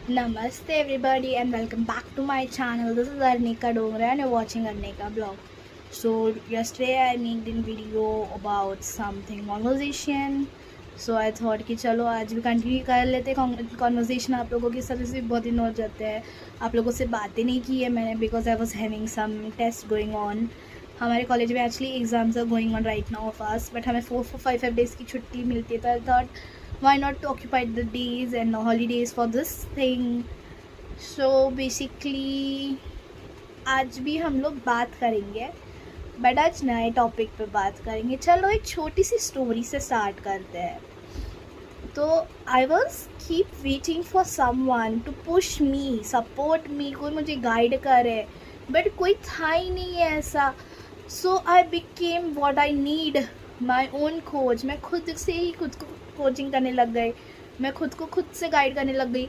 Namaste everybody and welcome back to my channel. This is Arnika Dongra and you're watching Arnika blog. So yesterday I made a video about something conversation. So I thought कि चलो आज भी continue कर लेते conversation आप लोगों के साथ से बहुत दिन हो जाते हैं आप लोगों से बातें नहीं की है मैंने because I was having some test going on हमारे कॉलेज में actually exams are going on right now of us but हमें 4-5 डेज़ की छुट्टी मिलती है तो I thought why not to occupy the days and holidays for this thing. So basically आज भी हम लोग बात करेंगे बट आज नए टॉपिक पे बात करेंगे. चलो एक छोटी सी स्टोरी से स्टार्ट करते हैं. तो I was keep waiting for someone to push me support me कोई मुझे गाइड करे बट कोई था ही नहीं है ऐसा. So I became what I need my own coach. मैं खुद से ही खुद को कोचिंग करने लग गई. मैं खुद को खुद से गाइड करने लग गई.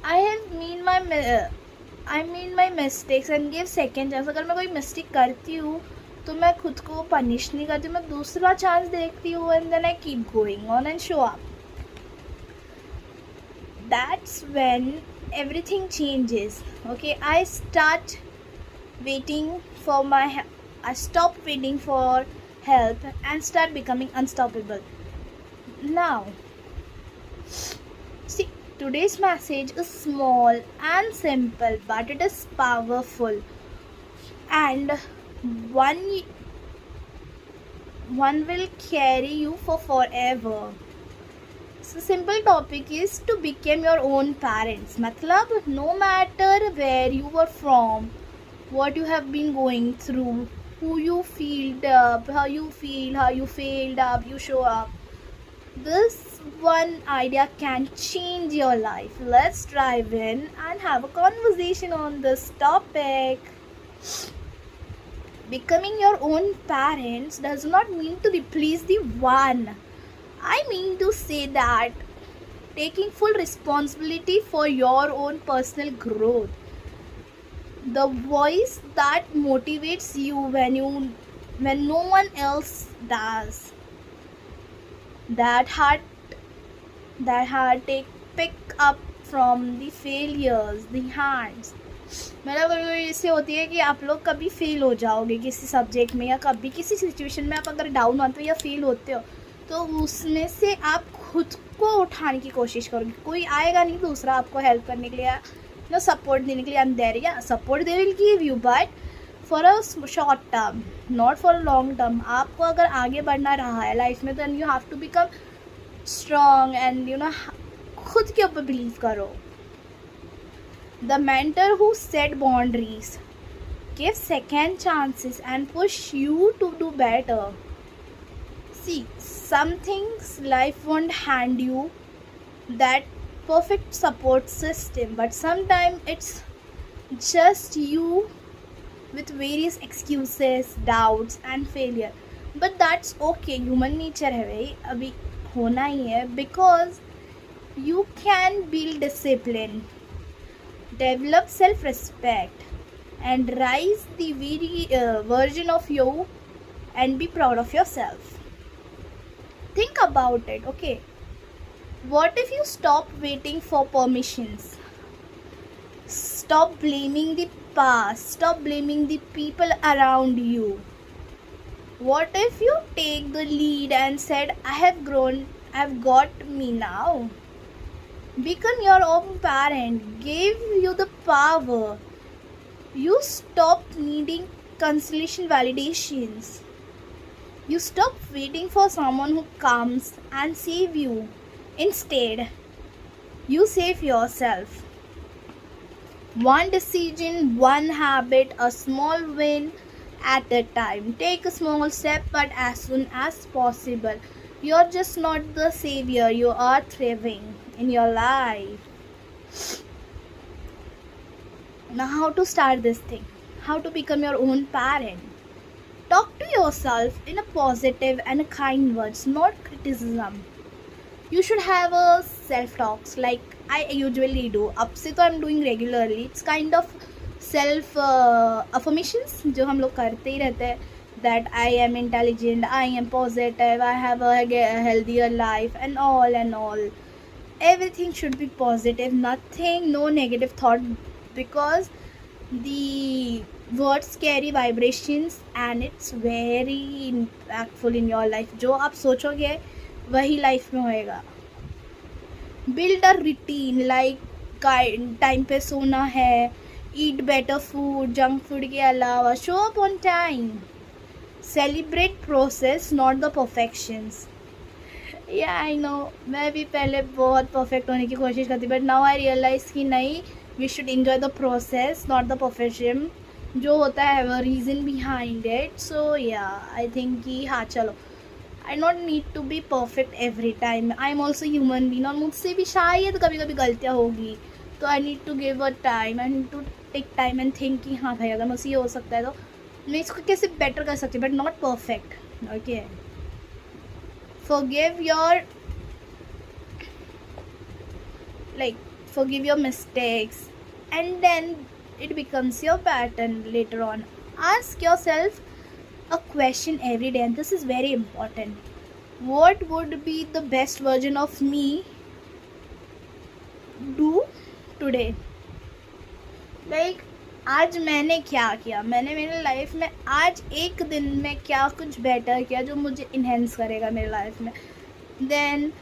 I mean my mistakes and give second chance. अगर मैं कोई मिस्टेक करती हूँ तो मैं खुद को पनिश नहीं करती, मैं दूसरा चांस देखती हूँ and then I keep going on and show up. That's when everything changes. Okay, I stop waiting for help and start becoming unstoppable. Now, see, today's message is small and simple, but it is powerful, and one will carry you for forever. So simple topic is to become your own parents. मतलब no matter where you were from, what you have been going through, who you feel up, how you failed up, you show up. This one idea can change your life. Let's dive in and have a conversation on this topic. Becoming your own parents does not mean to replace the one. I mean to say that taking full responsibility for your own personal growth. The voice that motivates you when no one else does. That heart pick up from the failures, the hands. मतलब ऐसे होती है कि आप लोग कभी fail हो जाओगे किसी सब्जेक्ट में या कभी किसी सिचुएशन में आप अगर डाउन होते हो या फेल होते हो तो उसमें से आप खुद को उठाने की कोशिश करोगे. कोई आएगा नहीं दूसरा आपको हेल्प करने के लिए ना सपोर्ट देने के लिए. I'm there, yeah, support they will give you but for a short term, not for a long term. आपको अगर आगे बढ़ना रहा है लाइफ में तो you have to become strong and खुद के ऊपर बिलीव करो. The mentor who set boundaries, give second chances and push you to do better. See, some things life won't hand you that perfect support system, but sometimes it's just you with various excuses, doubts and failure. But that's okay, human nature है भाई, अभी होना ही है. Because you can build discipline, develop self-respect and rise the very version of you and be proud of yourself. Think about it, okay? What if you stop waiting for permissions? Stop blaming the past. Stop blaming the people around you. What if you take the lead and said, I have grown, I've got me now. Become your own parent. Gave you the power. You stopped needing consolation validations. You stop waiting for someone who comes and save you. Instead, you save yourself. One decision, one habit, a small win at a time. Take a small step, but as soon as possible. You're just not the savior, you are thriving in your life. Now, how to start this thing? How to become your own parent? Talk to yourself in a positive and a kind words, not criticism. You should have a self-talks like I usually do. अब से तो I'm doing regularly. It's kind of self affirmations जो हम लोग करते ही रहते हैं. That I am intelligent, I am positive, I have a healthier life and all. everything should be positive, nothing, no negative thought, because the words carry vibrations and it's very impactful in your life. जो आप सोचोगे वही life में होएगा. Build a routine like time पे सोना है, eat better food, junk food के अलावा, show up on time, celebrate process not the perfections. Yeah, I know, मैं भी पहले बहुत परफेक्ट होने की कोशिश करती, बट नाउ आई रियलाइज कि नहीं, we should enjoy the process not the perfection. जो होता है वो रीज़न बिहाइंड इट. सो या आई थिंक कि हाँ चलो, I not need to be perfect every time. I am also human being और मुझसे भी शायद कभी कभी गलतियाँ होगी, तो I need to give a time, I need to take time and think कि हाँ भाई अगर मुझसे ये हो सकता है तो मैं इसको कैसे बेटर कर सकती हूँ, but not perfect. Okay, forgive your mistakes, and then it becomes your pattern later on. Ask yourself a question every day, and this is very important. What would be the best version of me do today? Like, आज मैंने क्या किया, मैंने मेरे life में आज एक दिन में क्या कुछ बेटर किया जो मुझे इन्हेंस करेगा मेरे लाइफ में. Then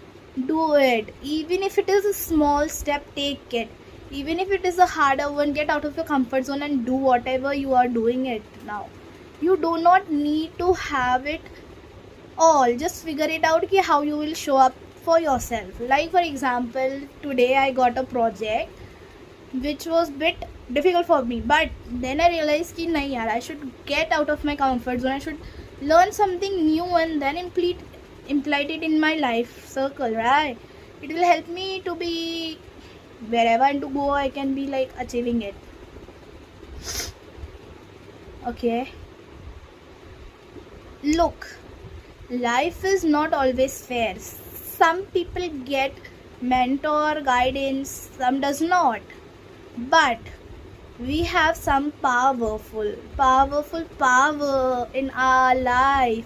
do it, even if it is a small step, take it. Even if it is a harder one, get out of your comfort zone and do whatever you are doing it now. You do not need to have it all. Just figure it out कि how you will show up for yourself. Like for example, today I got a project which was bit difficult for me, but then I realized कि नहीं यार, I should get out of my comfort zone. I should learn something new and then implement it in my life circle, right? It will help me to be wherever I want to go, I can be like achieving it. Okay, look, life is not always fair. Some people get mentor guidance, some does not, but we have some power in our life,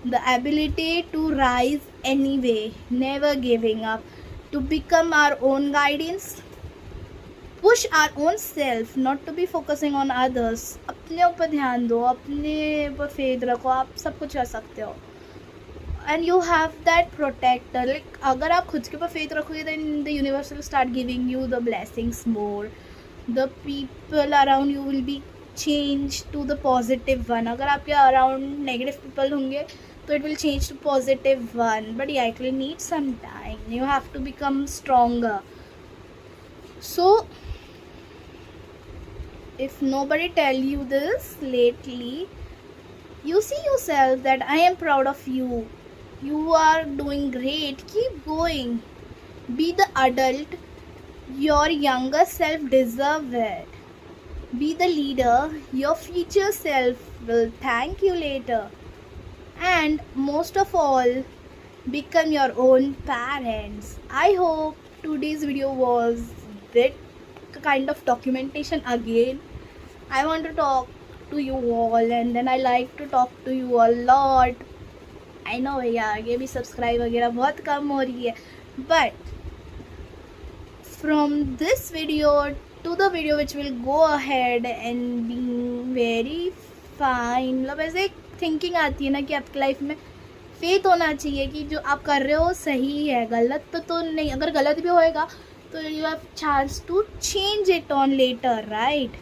the ability to rise anyway, never giving up, to become our own guidance, push our own self, not to be focusing on others. अपने ऊपर ध्यान दो, अपने ऊपर faith रखो, आप सब कुछ कर सकते हो. And you have that protector. Like, अगर आप खुद के ऊपर फेथ रखोगे, then the universe will start giving you the blessings more. The people around you will be changed to the positive one. अगर आपके around negative people होंगे, so it will change to positive one. But yeah, it will need some time. You have to become stronger. So if nobody tell you this lately, you see yourself that I am proud of you. You are doing great. Keep going. Be the adult your younger self deserves it. Be the leader your future self will thank you later. And most of all, become your own parents. I hope today's video was bit kind of documentation again. I want to talk to you all, and then I like to talk to you a lot. I know भैया आगे भी subscribe वगैरह बहुत कम हो रही है, but from this video to the video which will go ahead and being very fine, मतलब ऐसे एक थिंकिंग आती है ना कि आपकी लाइफ में फेथ होना चाहिए कि जो आप कर रहे हो सही है, गलत तो नहीं. अगर गलत भी होएगा तो you have chance to change it on later, right?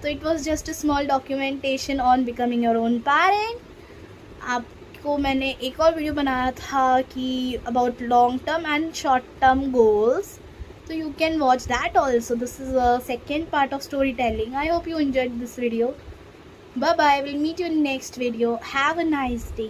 तो it was just a small documentation on becoming your own parent. आपको मैंने एक और वीडियो बनाया था कि about long term and short term goals, so you can watch that also. This is a second part of storytelling. I hope you enjoyed this video. Bye bye, we'll meet you in next video. Have a nice day.